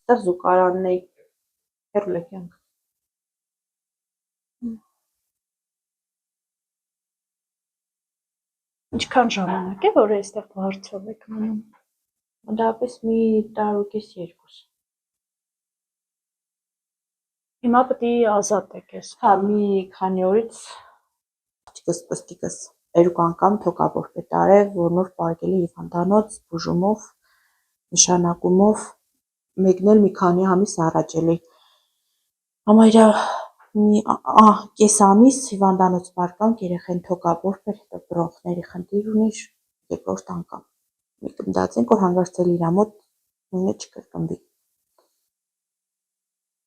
Այստեղ զուգարանն է հերլեկյանք։ Ինչքան ժամանակ է, որ այստեղ վարձով եք մնում։ Մոտավորապես մի տարուկես 2։ Հիմա պետք է ազատ եք ես։ Հա, մի քանի օրից պստիկս 2 անգամ թոկաբոր պետք արել, որ նոր պարկելի հիվանդանոց բուժումով, նշանակումով մեկն էլ մի քանի ամիս առաջ էլի։ Համարյա մի կես ամիս հիվանդանոց պարկանք երեխեն թոկաբոր էր, հետո բրոնխների խնդիր ունի, երկրորդ անգամ։ Մենք մտածենք, որ հանգարցել իր մոտ նույնը չկրկնվի։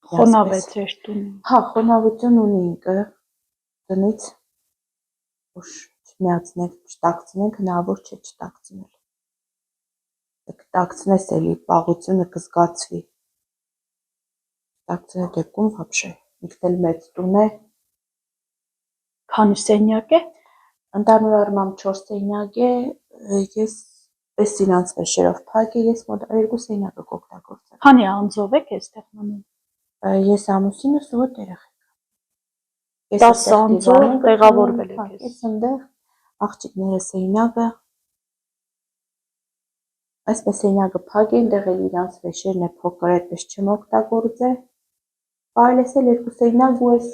Խոնավ է ձեր տունը։ Հա, խոնավություն ունի ինքը տնից, որ չմիացնենք, չտակցնենք, հնարավոր չէ չտակցնել։ Տակցնես էլի պաղությունը կզգացվի։ Տակցնի դեպքում вообще։ Ինքն էլ մեծ տուն է։ Քանի սենյակ է։ Ընդհանուր առմամբ 4 սենյակ է, ես պես իրանց վեշերով փակ է, ես մոտ 2 սենյակը կօգտագործեմ։ Քանի անձով եք այստեղ մնում։ Ես ամուսինս ու երեխեք։ 10 անձով տեղավորվել եք ես։ Ես ընդեղ աղջիկները սենյակը այսպես սենյակը փակ է, ընդեղ էլ իրանց վեշերն է փոքր, այդպես չեմ օգտագործել։ Կարելի է 2 սենյակ ու այս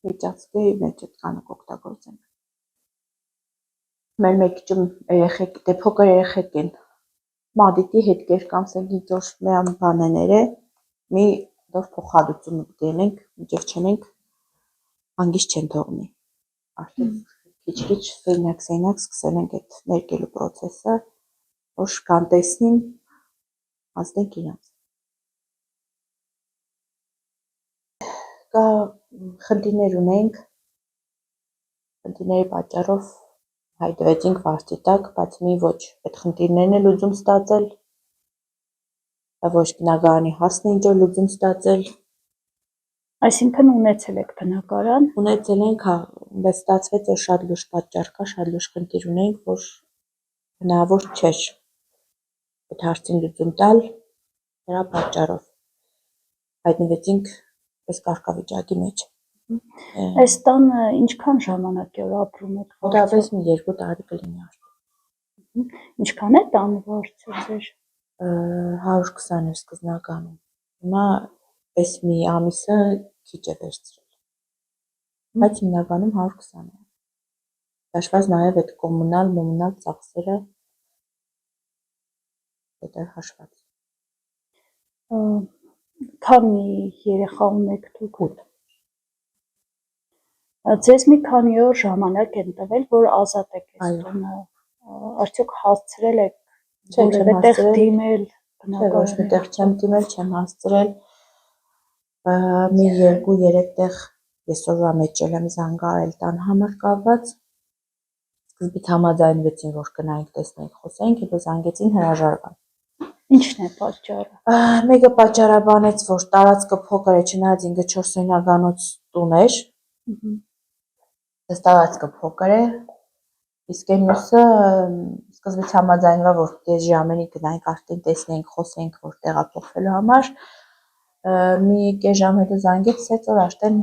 միջանցքի մեջ այդքանը կօգտագործենք։ Մեր մեկիչում երեխեք, դե փոքր երեխեք են։ Մադիտի հետ կերկամսենք ինչ որ միան բաները, մի դոր փոխհատուցում դենենք, մինչև չենք հանգիստ չեն թողնի։ Արդեն քիչ-քիչ սենյակ սկսել ենք այդ ներկելու process-ը, որ կան տեսնին, հասնենք իրանց։ Կա խնդիրներ ունենք, խնդիրների պատճառով հայտնվեցինք վարձի տակ, բայց մի ոչ այդ խնդիրներն է լուծում ստացել, ոչ բնակարանի հասն է ինչ որ լուծում ստացել։ Այսինքն ունեցել եք բնակարան։ Ունեցել ենք, հա, բայց ստացվեց, որ շատ լուրջ պատճառ կա, շատ լուրջ խնդիր ունենք, որ հնարավոր չէր այդ հարցին լուծում տալ, դրա պատճառով հայտնվեցինք այս կարգավիճակի մեջ։ Այս տանը ինչքան ժամանակ է որ ապրում եք։ Մոտավորապես մի 2 տարի կլինի արդեն։ Ինչքան է տան վարձը ձեր։ 120 էր սկզնականում։ Հիմա այս մի ամիսը քիչ է վերցրել։ Բայց հիմնականում 120 է։ Դաշված նաև այդ կոմունալ ծախսերը դա հաշված։ Քանի երեխա ունեք դուք։ Ձեզ մի քանի օր ժամանակ են տվել, որ ազատ եք այս տունը։ Արդյոք հասցրել եք որևէ տեղ դիմել բնակարանը։ Ոչ մի տեղ չեմ դիմել, չեմ հասցրել։ Մի 2-3 տեղ այսօրվա մեջ եմ զանգարել տան համար կապված։ Սկզբից համաձայնվեցին, որ գնայինք, տեսնենք, խոսենք, հետո զանգեցին հրաժարվան։ Ինչն է պատճառը։ Մեկը պատճառաբանեց, որ տարածքը փոքր է, չնայած ինքը 4 սենյականոց տուն էր։ Այս տարածքը փոքր է, իսկ այն մյուսը սկզբից համաձայնվա, որ դες ժամերի գնայինք, արդեն տեսնենք, խոսենք, որ տեղափոխվելու համար։ Մի կես ժամ հետո զանգեց, ասեց, որ արդեն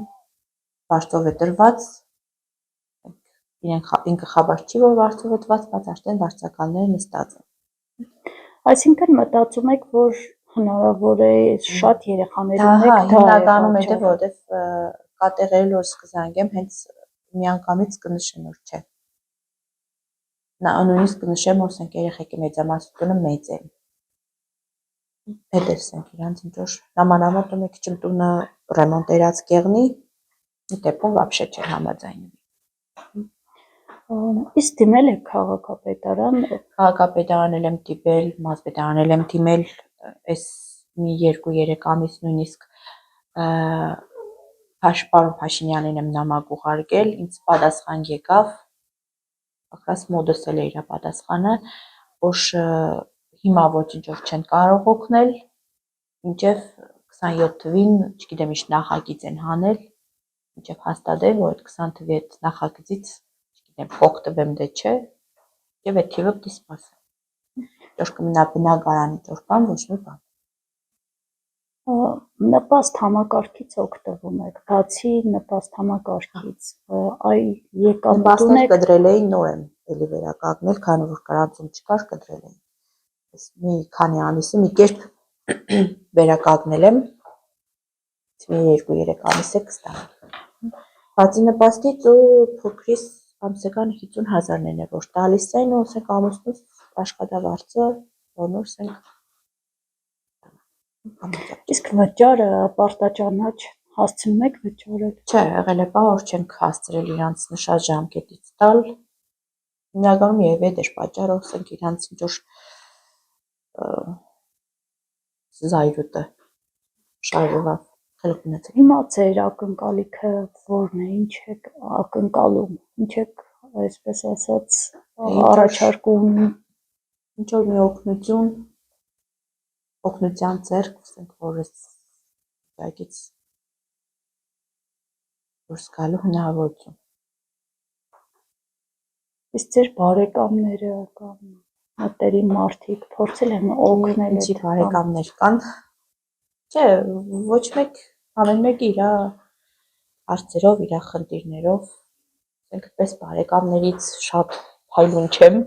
վարձով է տրված։ Ինքը խաբար չի, որ վարձով է տրված, բայց արդեն վարձակալները նստած են։ Այսինքն մտածում եք, որ հնարավոր է շատ երեխաներ ունեք, դա հիմնականում է, որովհետև կա տեղեր, որ սկզանգեմ, հենց միանգամից կնշեմ, որ չէ։ Նույնիսկ կնշեմ, որ ասենք երեխեքի մեծամասնությունը մեծ է։ Հետևսենք իրանց ինչ որ նամանավանդ ու մեկ քիչ տունը ռեմոնտերած կեղնի, ի դեպքում вообще չէ համաձայնվի։ Իսկ դիմել եք քաղաքապետարան։ Քաղաքապետարանել եմ դիմել, մարզպետարանել եմ դիմել, այս մի 2-3 ամիս նույնիսկ պարոն Փաշինյանին եմ նամակ ուղարկել, ինձ պատասխան եկավ, ակրած մոդս էլ է իր պատասխանը, որ հիմա ոչինչ չեն կարող օգնել, մինչև 27 թվին, չգիտեմ ինչ նախագիծ են հանել, մինչև հաստատել, որ այդ 20 թվի այդ նախագծից օգտվեմ դե չէ, եւ այդ թիվը պիտի սպասեմ։ Որ կմնա բնակարանի ճոր բան, ոչ մի բան։ Նպաստ համակարգից օգտվում եք, բացի նպաստ համակարգից, այ եկամուտ նպաստներ ունեք։ կդրել էին, նոր եմ էլի վերականգնել, քանի որ գրանցում չկար, կդրել էին։ Մի քանի ամիսը մի կերպ վերականգնել եմ, մի 2-3 ամիս է կստանամ։ Բացի նպաստից ու փոքրիս ամսական 50,000-ն է, որ տալիս են, ու ասենք ամուսնուս աշխատավարձը, որ ասենք Իսկ վճարը պարտաճանաչ հասցնում եք վճարել։ Չէ, եղել է բա, որ չենք հասցրել իրանց նշած ժամկետից տալ։ Հիմնականում երևի էր պատճառը, ասենք իրանց ինչ-որ զայրույթը շարժվավ, խելք ունեցել։ Հիմա ձեր ակնկալիքը ո՞րն է, ինչ եք ակնկալում, ինչ եք, այսպես ասած, առաջարկում։ Ինչ-որ մի օգնության ձեռք, ասենք, որ այս վիճակից դուրս գալու հնարավորություն։ Իսկ ձեր բարեկամները կամ մտերիմ մարդիկ փորձել են օգնել Ինչի բարեկամներ կան։ Չէ, ոչ մեկ, ամեն մեկը իր հարցերով, իր խնդիրներով, ասենք այդպես բարեկամներից շատ փայլուն չեմ։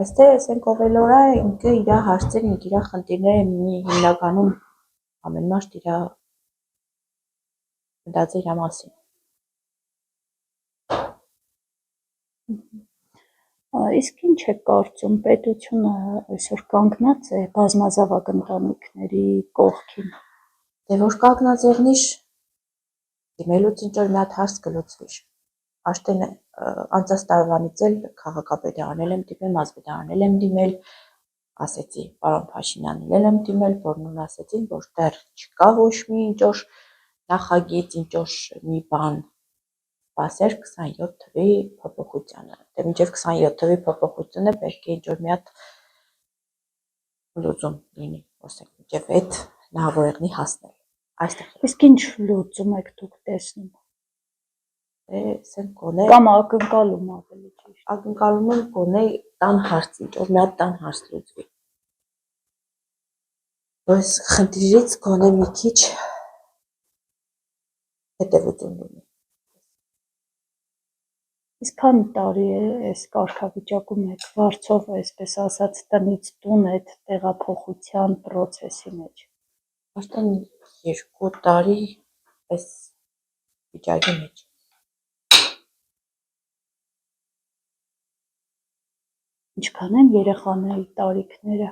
Այստեղ ասենք ով էլ օրա ինքը իր հարցերն, իր խնդիրները հիմնականում ամեն մարդ իր մտածի իր մասին։ Իսկ ինչ եք կարծում, պետությունը այսօր կանգնած է բազմազավակ ընտանիքների կողքին։ Դե որ կանգնած եղնիշ, դիմելուց ինչ-որ մի հատ հարց կլուծվի։ Աշտեն անցած տարվանից էլ քաղաքապետը անել եմ դիմել, մարզպետը անել եմ դիմել, ասեցի պարոն Փաշինյանին էլ եմ դիմել, որ նույն ասեցին, որ դեռ չկա ոչ մի ինչ-որ նախագիծ, ինչ-որ մի բան, սպասեր 27 թվի փոփոխությանը։ Դե մինչև 27 թվի փոփոխությունը պետք է ինչ-որ մի հատ լուծում լինի, ասենք, մինչև այդ նահավորեղնի հասնել։ Այստեղ։ Իսկ ինչ լուծում եք դուք տեսնում։ Ասենք գոնե Կամ ակնկալում ավելի ճիշտ։ Ակնկալում եմ գոնե տան հարց, ինչ-որ մի հատ տան հարց լուծվի։ Այս խնդիրից գոնե մի քիչ հետևություն լինի։ Իսկ քանի տարի է այս կարգավիճակում եք վարձով, այսպես ասած, տնից տուն այդ տեղափոխության process-ի մեջ։ Արդեն 2 տարի այս վիճակի մեջ։ Ինչքան են երեխաների տարիքները։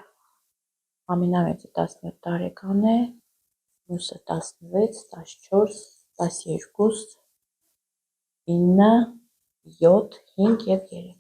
Ամենամեծը 17 տարեկան է, մյուսը 16, 14, 12, 9, 7, 5 և 3։